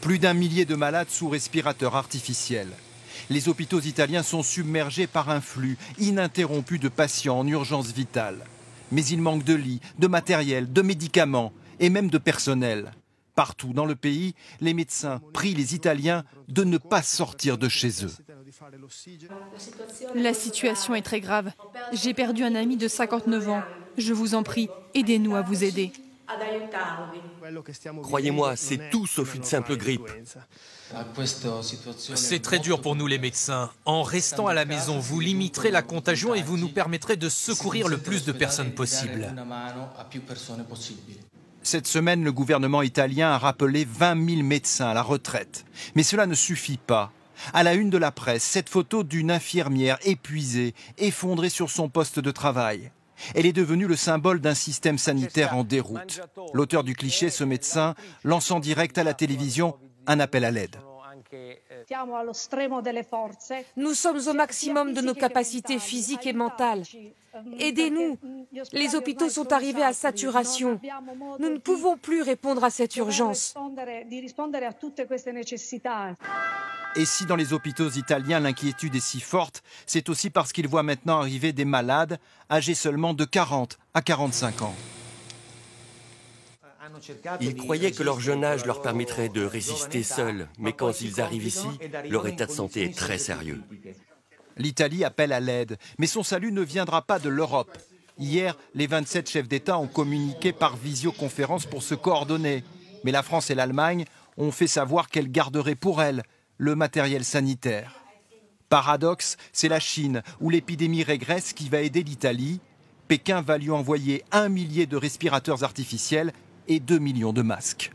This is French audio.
Plus d'1 millier de malades sous respirateur artificiel. Les hôpitaux italiens sont submergés par un flux ininterrompu de patients en urgence vitale. Mais il manque de lits, de matériel, de médicaments et même de personnel. Partout dans le pays, les médecins prient les Italiens de ne pas sortir de chez eux. La situation est très grave. J'ai perdu un ami de 59 ans. Je vous en prie, aidez-nous à vous aider. Croyez-moi, c'est tout sauf une simple grippe. C'est très dur pour nous les médecins. En restant à la maison, vous limiterez la contagion et vous nous permettrez de secourir le plus de personnes possible. Cette semaine, le gouvernement italien a rappelé 20 000 médecins à la retraite. Mais cela ne suffit pas. À la une de la presse, cette photo d'une infirmière épuisée, effondrée sur son poste de travail. Elle est devenue le symbole d'un système sanitaire en déroute. L'auteur du cliché, ce médecin, lance en direct à la télévision un appel à l'aide. Nous sommes au maximum de nos capacités physiques et mentales. Aidez-nous. Les hôpitaux sont arrivés à saturation. Nous ne pouvons plus répondre à cette urgence. Et si dans les hôpitaux italiens l'inquiétude est si forte, c'est aussi parce qu'ils voient maintenant arriver des malades âgés seulement de 40 à 45 ans. Ils croyaient que leur jeune âge leur permettrait de résister seuls, mais quand ils arrivent ici, leur état de santé est très sérieux. L'Italie appelle à l'aide, mais son salut ne viendra pas de l'Europe. Hier, les 27 chefs d'État ont communiqué par visioconférence pour se coordonner. Mais la France et l'Allemagne ont fait savoir qu'elles garderaient pour elles le matériel sanitaire. Paradoxe, c'est la Chine, où l'épidémie régresse, qui va aider l'Italie. Pékin va lui envoyer 1 millier de respirateurs artificiels et 2 millions de masques.